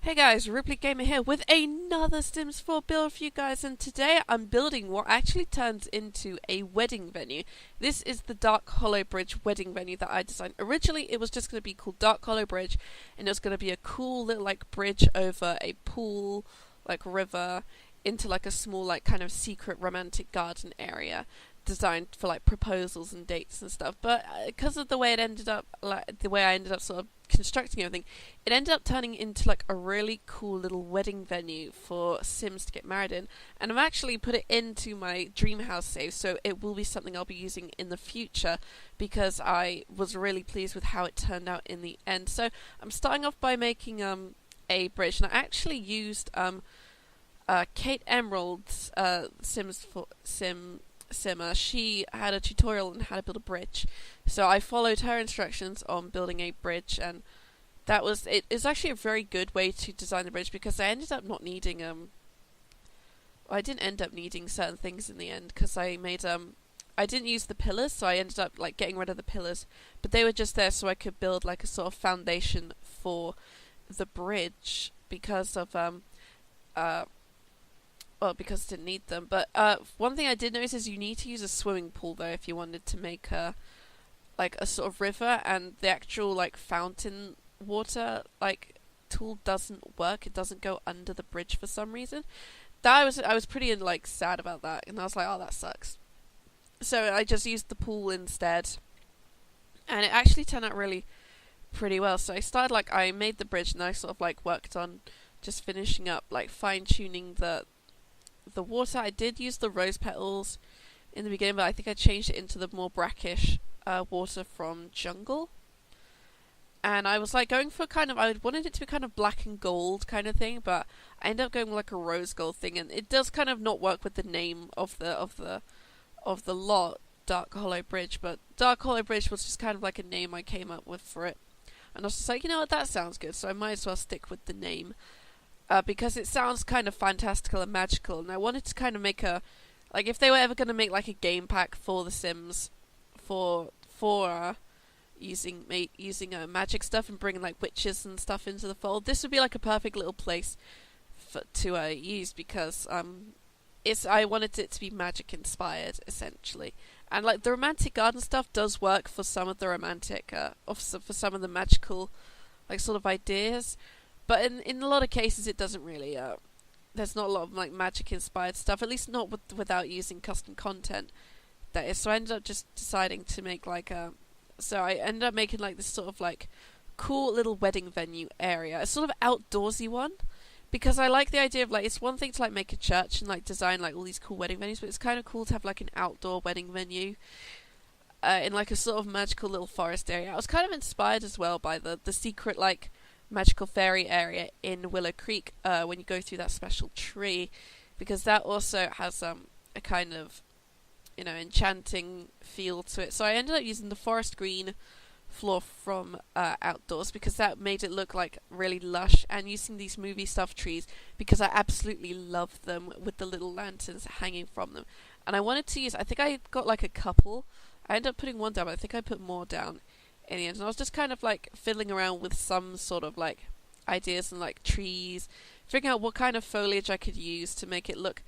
Hey guys, Ripley Gamer here with another Sims 4 build for you guys, and today I'm building what actually turns into a wedding venue. This is the Dark Hollow Bridge wedding venue that I designed. Originally it was just going to be called Dark Hollow Bridge, and it was going to be a cool little bridge over a pool, river, into a small kind of secret romantic garden area designed for proposals and dates and stuff. But because of the way it ended up, the way I ended up sort of constructing everything, it ended up turning into a really cool little wedding venue for Sims to get married in. And I've actually put it into my dream house save, so it will be something I'll be using in the future because I was really pleased with how it turned out in the end. So I'm starting off by making a bridge, and I actually used Kate Emerald's Simmer. She had a tutorial on how to build a bridge, so I followed her instructions on building a bridge, and that was it. Is actually a very good way to design the bridge because I ended up not needing I didn't end up needing certain things in the end because I made I didn't use the pillars, so I ended up getting rid of the pillars, but they were just there so I could build a sort of foundation for the bridge because of because I didn't need them. But one thing I did notice is you need to use a swimming pool though if you wanted to make a sort of river, and the actual fountain water tool doesn't work. It doesn't go under the bridge for some reason. I was pretty sad about that, and I was like, oh, that sucks. So I just used the pool instead, and it actually turned out really pretty well. So I started I made the bridge, and I sort of worked on just finishing up fine tuning the water. I did use the rose petals in the beginning, but I think I changed it into the more brackish water from jungle. And I was going for I wanted it to be kind of black and gold kind of thing, but I ended up going with a rose gold thing, and it does kind of not work with the name of the lot, Dark Hollow Bridge. But Dark Hollow Bridge was just kind of a name I came up with for it, and I was just you know what, that sounds good, so I might as well stick with the name. Because it sounds kind of fantastical and magical, and I wanted to kind of make if they were ever going to make a game pack for The Sims, for using magic stuff and bringing witches and stuff into the fold, this would be a perfect little place to use, because I wanted it to be magic inspired essentially, and the romantic garden stuff does work for some of the romantic for some of the magical sort of ideas. But in a lot of cases, it doesn't really. There's not a lot of magic inspired stuff, at least not without using custom content. That is, so I ended up just deciding to make so I ended up making this sort of cool little wedding venue area, a sort of outdoorsy one, because I like the idea of it's one thing to make a church and design all these cool wedding venues, but it's kind of cool to have an outdoor wedding venue. In a sort of magical little forest area. I was kind of inspired as well by the secret magical fairy area in Willow Creek when you go through that special tree, because that also has a kind of enchanting feel to it. So I ended up using the forest green floor from Outdoors, because that made it look really lush, and using these movie stuff trees because I absolutely love them with the little lanterns hanging from them. And I wanted to use, I think I got a couple. I ended up putting one down, but I think I put more down in the end, and I was just kind of fiddling around with some sort of ideas and trees, figuring out what kind of foliage I could use to make it look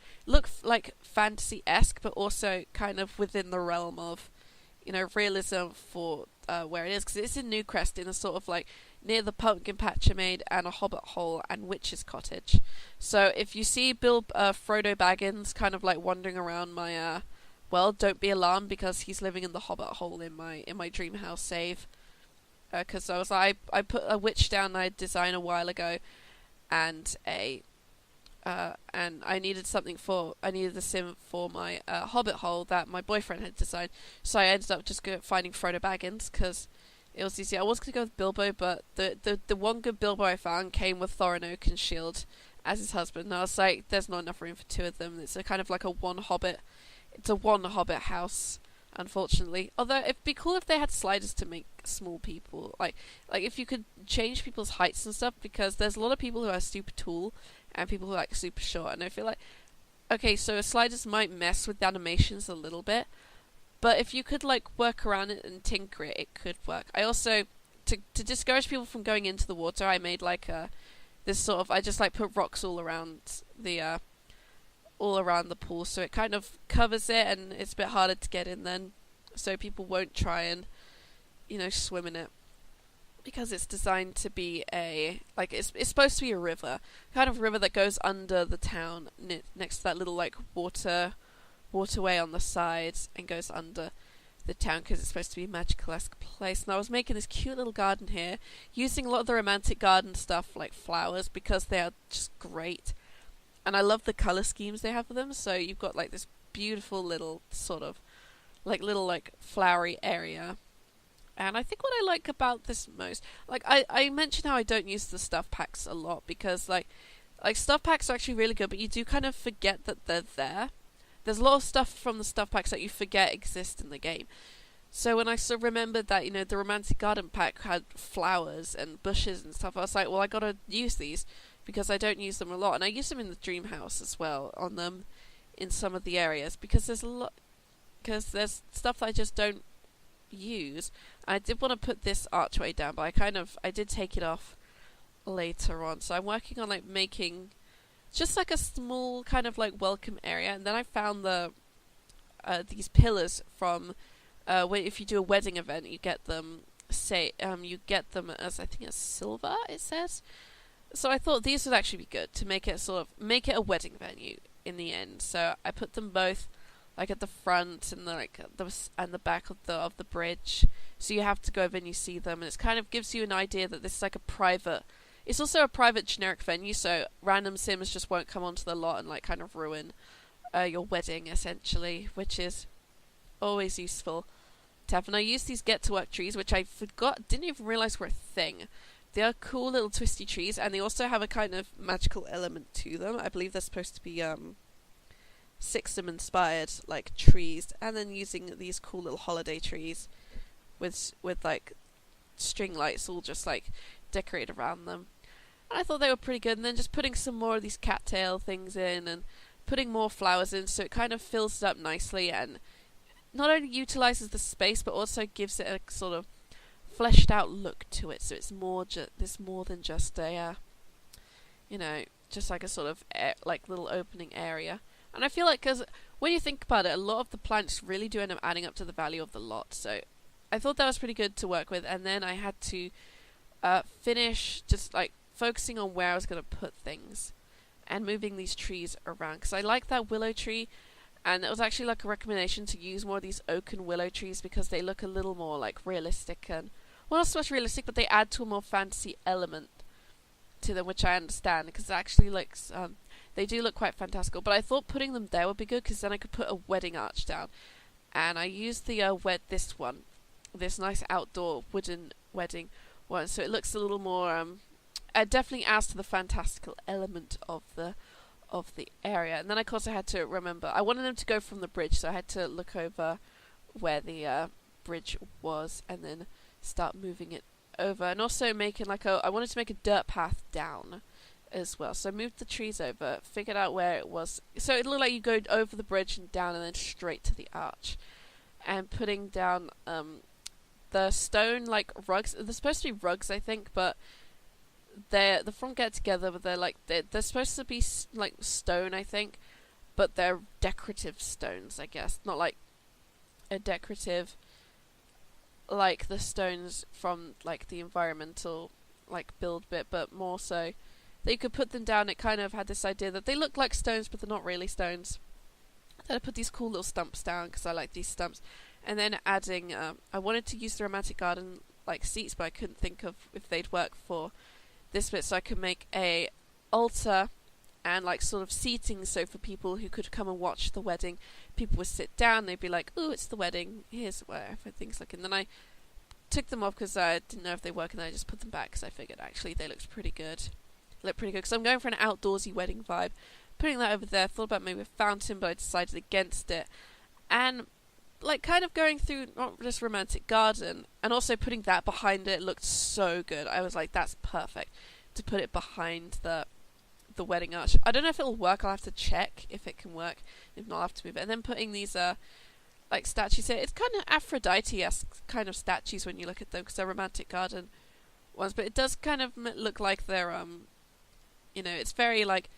fantasy-esque, but also kind of within the realm of realism for where it is, because it's in Newcrest, in a sort of near the pumpkin patch I made, and a hobbit hole and witch's cottage. So if you see Frodo Baggins kind of wandering around my well, don't be alarmed, because he's living in the hobbit hole in my dream house save. Because I put a witch down I designed a while ago, and and I needed the sim for my hobbit hole that my boyfriend had designed. So I ended up just finding Frodo Baggins because it was easy. I was going to go with Bilbo, but the one good Bilbo I found came with Thorin Oakenshield as his husband. And I was there's not enough room for two of them. It's a kind of a one hobbit. It's a one hobbit house, unfortunately. Although it'd be cool if they had sliders to make small people. If you could change people's heights and stuff, because there's a lot of people who are super tall and people who are super short. And I feel okay, so sliders might mess with the animations a little bit, but if you could work around it and tinker it, it could work. I also, to discourage people from going into the water, I made this sort of, I just like put rocks all around the pool, so it kind of covers it, and it's a bit harder to get in then, so people won't try and swim in it, because it's designed to be it's supposed to be a river, kind of river that goes under the town, next to that little like waterway on the sides, and goes under the town, because it's supposed to be a magical-esque place. And I was making this cute little garden here, using a lot of the romantic garden stuff like flowers, because they are just great. And I love the colour schemes they have for them, so you've got like this beautiful little sort of little flowery area. And I think what I like about this most, I mentioned how I don't use the stuff packs a lot, because like stuff packs are actually really good, but you do kind of forget that they're there. There's a lot of stuff from the stuff packs that you forget exist in the game. So when I sort of remembered that, the romantic garden pack had flowers and bushes and stuff, I was like, well, I gotta use these, because I don't use them a lot. And I use them in the dream house as well, on them in some of the areas, because there's stuff that I just don't use. And I did want to put this archway down, but I did take it off later on. So I'm working on making just a small kind of welcome area. And then I found these pillars from if you do a wedding event, you get them as, I think it's silver, it says. So I thought these would actually be good to make it a wedding venue in the end. So I put them both at the front and the back of the bridge. So you have to go over and you see them, and it kind of gives you an idea that this is it's also a private generic venue, so random sims just won't come onto the lot and kind of ruin your wedding, essentially, which is always useful to have. And I used these get to work trees, which I didn't even realize were a thing. They are cool little twisty trees, and they also have a kind of magical element to them. I believe they're supposed to be Sixtum inspired trees, and then using these cool little holiday trees with string lights all just decorated around them. And I thought they were pretty good, and then just putting some more of these cattail things in and putting more flowers in, so it kind of fills it up nicely and not only utilizes the space but also gives it a sort of fleshed out look to it, so it's more than just a just a sort of little opening area. And I feel because when you think about it, a lot of the plants really do end up adding up to the value of the lot, so I thought that was pretty good to work with. And then I had to finish just focusing on where I was going to put things and moving these trees around, because I like that willow tree, and it was actually a recommendation to use more of these oak and willow trees, because they look a little more realistic, and well, not so much realistic, but they add to a more fantasy element to them, which I understand, because it actually looks they do look quite fantastical. But I thought putting them there would be good, because then I could put a wedding arch down, and I used this nice outdoor wooden wedding one, so it looks a little more definitely adds to the fantastical element of the area. And then of course I had to remember, I wanted them to go from the bridge, so I had to look over where the bridge was and then start moving it over, and also making I wanted to make a dirt path down as well. So I moved the trees over, figured out where it was, so it looked like you go over the bridge and down and then straight to the arch, and putting down the stone rugs. They're supposed to be rugs, I think, but they're from Get Together, but they're supposed to be stone, I think, but they're decorative stones, I guess, not a decorative the stones from the environmental build bit, but more so that you could put them down. It kind of had this idea that they look like stones, but they're not really stones. Then I put these cool little stumps down, because I like these stumps. And then adding, I wanted to use the romantic garden seats, but I couldn't think of if they'd work for this bit, so I could make a altar and sort of seating, so for people who could come and watch the wedding, people would sit down, they'd be like, "Ooh, it's the wedding, here's where everything's looking." Then I took them off because I didn't know if they work, and then I just put them back because I figured actually they looked pretty good. Because I'm going for an outdoorsy wedding vibe. Putting that over there, thought about maybe a fountain, but I decided against it. And kind of going through not just romantic garden, and also putting that behind it looked so good. I was like, that's perfect to put it behind the wedding arch. I don't know if it'll work. I'll have to check if it can work. If not, I'll have to move it. And then putting these statues here. It's kind of Aphrodite-esque kind of statues when you look at them, because they're romantic garden ones, but it does kind of look like they're It's very like,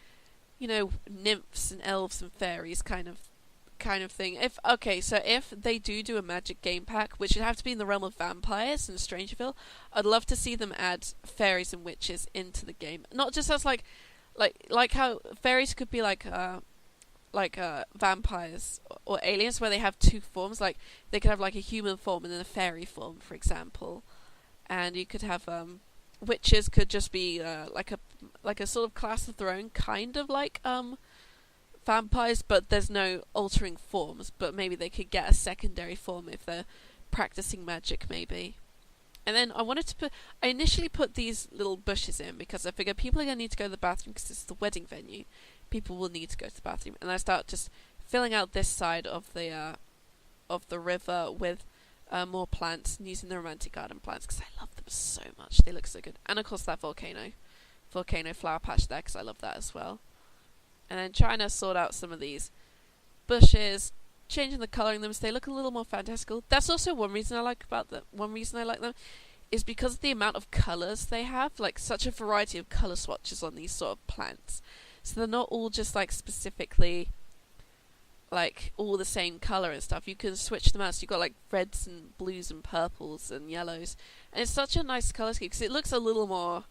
nymphs and elves and fairies kind of thing. If they do a magic game pack, which would have to be in the realm of vampires and Strangerville, I'd love to see them add fairies and witches into the game. Not just as like how fairies could be like vampires or aliens, where they have two forms. Like they could have like a human form and then a fairy form, for example. And you could have witches could just be like a sort of class of their own, kind of like vampires, but there's no altering forms. But maybe they could get a secondary form if they're practicing magic, maybe. And then I initially put these little bushes in because I figured people are going to need to go to the bathroom because it's the wedding venue. People will need to go to the bathroom. And I start just filling out this side of the river with more plants and using the romantic garden plants because I love them so much. They look so good. And of course that volcano flower patch there because I love that as well. And then trying to sort out some of these bushes, changing the colouring them so they look a little more fantastical. That's also one reason I like them is because of the amount of colours they have, like such a variety of colour swatches on these sort of plants. So they're not all just like specifically like all the same colour and stuff. You can switch them out, so you've got like reds and blues and purples and yellows. And it's such a nice colour scheme because it looks a little more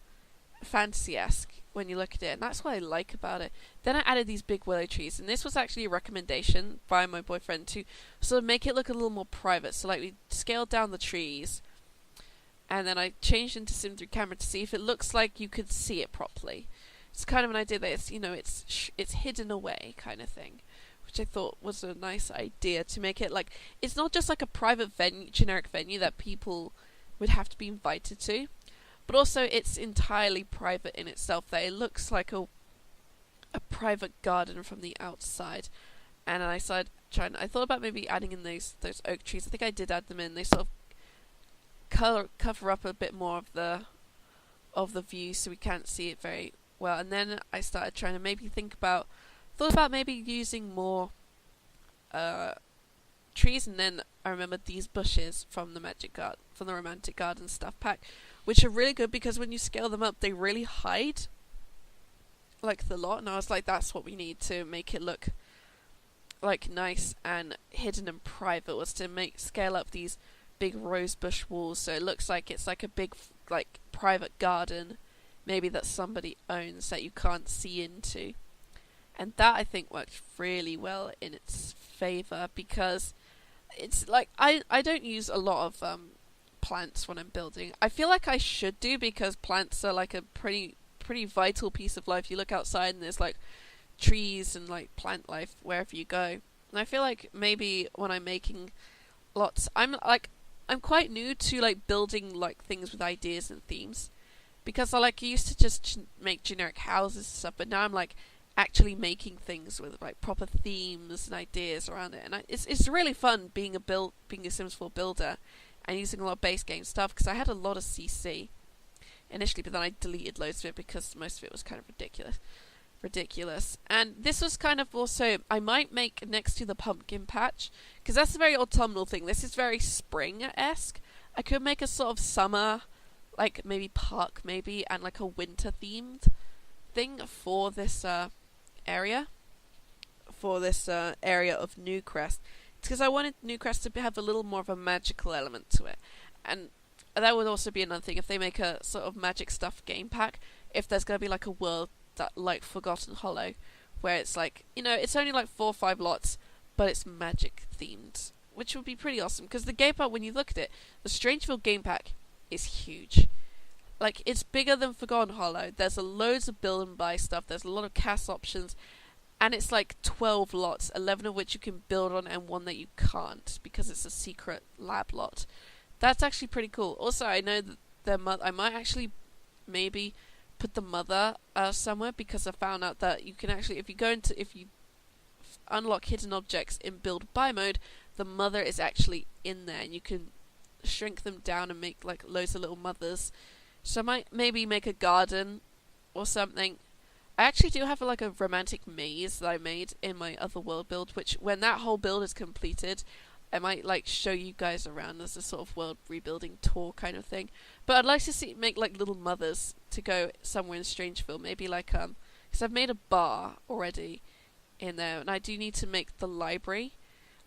fantasy-esque when you look at it, and that's what I like about it. Then I added these big willow trees, and this was actually a recommendation by my boyfriend to sort of make it look a little more private. So like we scaled down the trees, and then I changed into sim through camera to see if it looks like you could see it properly. It's kind of an idea that it's hidden away kind of thing, which I thought was a nice idea to make it like it's not just like a private venue, generic venue that people would have to be invited to. But also, it's entirely private in itself. That it looks like a private garden from the outside. And I thought about maybe adding in those oak trees. I think I did add them in. They sort of cover up a bit more of the view, so we can't see it very well. And then I started trying to thought about maybe using more trees. And then I remembered these bushes from from the romantic garden stuff pack, which are really good because when you scale them up, they really hide like the lot. And I was like, that's what we need to make it look like nice and hidden and private, was to scale up these big rose bush walls so it looks like it's like a big like private garden, maybe that somebody owns that you can't see into. And that I think worked really well in its favour because it's like I don't use a lot of plants when I'm building. I feel like I should do, because plants are like a pretty vital piece of life. You look outside and there's like trees and like plant life wherever you go. And I feel like maybe when I'm making lots, I'm quite new to like building like things with ideas and themes, because I used to just make generic houses and stuff, but now I'm like actually making things with like proper themes and ideas around it. And it's really fun being a Sims 4 builder and using a lot of base game stuff, because I had a lot of CC initially, but then I deleted loads of it because most of it was kind of ridiculous. And this was kind of also, I might make next to the pumpkin patch, because that's a very autumnal thing. This is very spring-esque. I could make a sort of summer, like maybe park maybe, and like a winter themed thing for this area of Newcrest. It's because I wanted Newcrest to have a little more of a magical element to it. And that would also be another thing, if they make a sort of magic stuff game pack, if there's going to be like a world that like Forgotten Hollow, where it's like, it's only like 4 or 5 lots, but it's magic themed, which would be pretty awesome. Because the game pack, when you look at it, the Strangeville game pack is huge. Like, it's bigger than Forgotten Hollow. There's loads of build and buy stuff. There's a lot of cast options. And it's like 12 lots, 11 of which you can build on and 1 that you can't, because it's a secret lab lot. That's actually pretty cool. Also, I know that I might actually maybe put the mother somewhere, because I found out that you can actually, if you unlock hidden objects in build buy mode, the mother is actually in there, and you can shrink them down and make like loads of little mothers. So I might maybe make a garden or something. I actually do have like a romantic maze that I made in my other world build, which when that whole build is completed, I might like show you guys around as a sort of world rebuilding tour kind of thing. But I'd like to make like little mothers to go somewhere in Strangeville, maybe like because I've made a bar already in there, and I do need to make the library.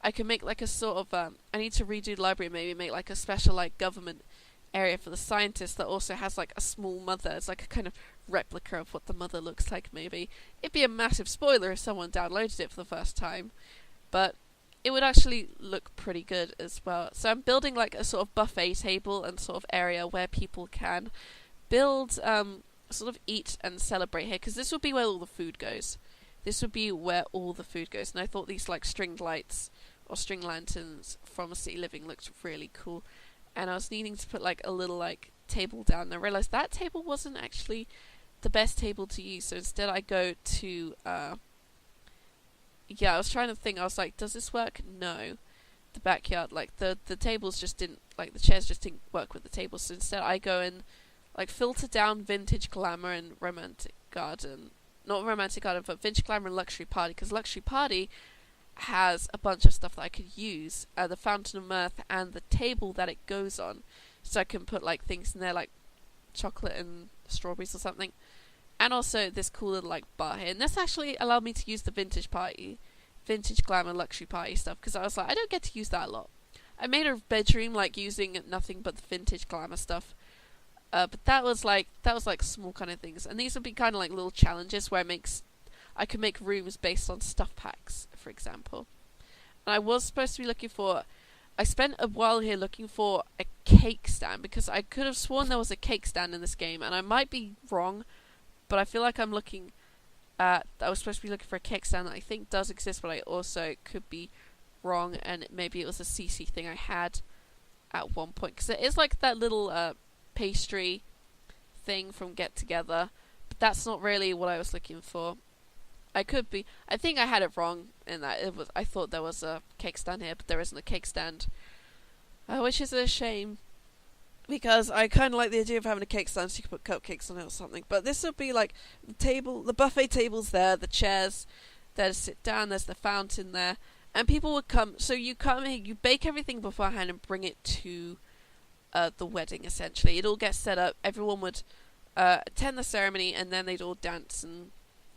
I can make like a sort of I need to redo the library, maybe make like a special like government area for the scientists that also has like a small mother. It's like a kind of replica of what the mother looks like. Maybe it'd be a massive spoiler if someone downloaded it for the first time, but it would actually look pretty good as well. So I'm building like a sort of buffet table and sort of area where people can build, sort of eat and celebrate here, because this would be where all the food goes. This would be where all the food goes. And I thought these like stringed lights or string lanterns from City Living looked really cool. And I was needing to put like a little like table down, and I realised that table wasn't actually the best table to use. So instead I go to I was trying to think. I was like, does this work? No. The backyard, like the tables just didn't, like the chairs just didn't work with the tables. So instead I go and like filter down Vintage Glamour and Romantic Garden. Not Romantic Garden, but Vintage Glamour and Luxury Party, because Luxury Party has a bunch of stuff that I could use. The Fountain of Mirth and the table that it goes on. So I can put like things in there like chocolate and strawberries or something. And also this cool little like bar here. And this actually allowed me to use the Vintage Glamour Luxury Party stuff, because I was like, I don't get to use that a lot. I made a bedroom like using nothing but the Vintage Glamour stuff. But that was like small kind of things. And these would be kind of like little challenges where I could make rooms based on stuff packs, for example. And I was supposed to be looking for... I spent a while here looking for a cake stand, because I could have sworn there was a cake stand in this game, and I might be wrong, but I feel like I'm looking at... I was supposed to be looking for a cake stand that I think does exist, but I also could be wrong, and maybe it was a CC thing I had at one point. Because it is like that little pastry thing from Get Together, but that's not really what I was looking for. I think I had it wrong in that I thought there was a cake stand here, but there isn't a cake stand. Which is a shame, because I kind of like the idea of having a cake stand so you can put cupcakes on it or something. But this would be like the buffet table's there, the chairs there to sit down, there's the fountain there, and people would come. So you come here, you bake everything beforehand and bring it to the wedding, essentially. It all gets set up, everyone would attend the ceremony, and then they'd all dance and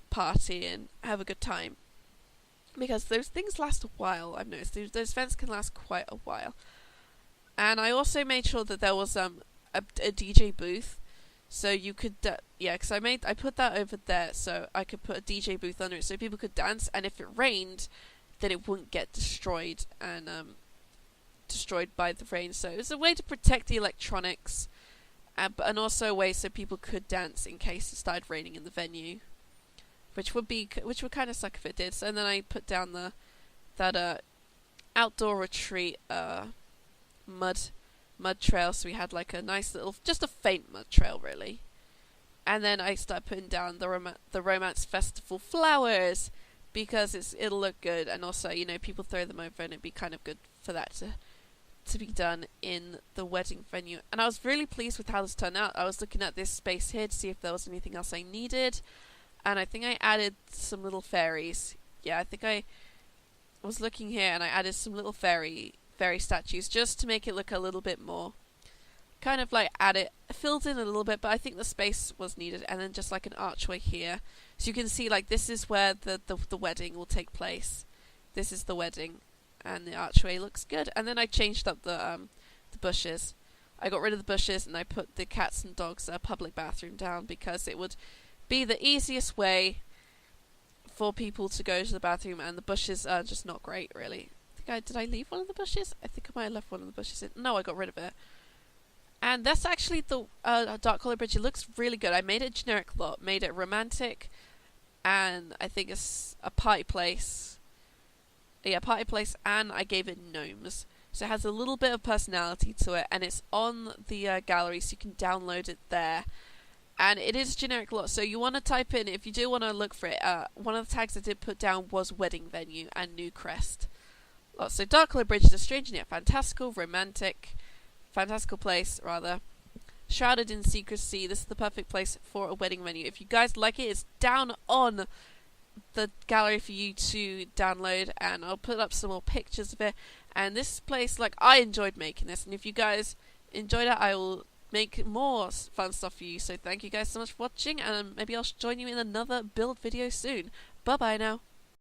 party and have a good time, because those things last a while. I've noticed those events can last quite a while. And I also made sure that there was a DJ booth, so you could because I put that over there so I could put a DJ booth under it so people could dance, and if it rained then it wouldn't get destroyed and destroyed by the rain. So it was a way to protect the electronics, and also a way so people could dance in case it started raining in the venue. Which would kind of suck if it did. So then I put down that outdoor retreat mud trail. So we had like a nice little, just a faint mud trail really. And then I started putting down the Romance Festival flowers, because it'll look good, and also people throw them over, and it'd be kind of good for that to be done in the wedding venue. And I was really pleased with how this turned out. I was looking at this space here to see if there was anything else I needed. And I think I added some little fairies. Yeah, I think I was looking here and I added some little fairy statues just to make it look a little bit more. Kind of like filled in a little bit, but I think the space was needed. And then just like an archway here. So you can see like this is where the wedding will take place. This is the wedding. And the archway looks good. And then I changed up the bushes. I got rid of the bushes and I put the cats and dogs public bathroom down, because it would be the easiest way for people to go to the bathroom, and the bushes are just not great, really. Did I leave one of the bushes? I think I might have left one of the bushes in. No, I got rid of it. And that's actually the Dark Color Bridge. It looks really good. I made it generic lot, made it romantic, and I think it's a party place. Yeah, party place, and I gave it gnomes. So it has a little bit of personality to it, and it's on the gallery, so you can download it there. And it is generic lot, so you want to type in, if you do want to look for it, one of the tags I did put down was wedding venue and new crest. So Dark Color Bridge is a strange and yet fantastical place, shrouded in secrecy. This is the perfect place for a wedding venue. If you guys like it, it's down on the gallery for you to download, and I'll put up some more pictures of it. And this place, like, I enjoyed making this, and if you guys enjoyed it, I will make more fun stuff for you. So thank you guys so much for watching, and maybe I'll join you in another build video soon. Bye bye now.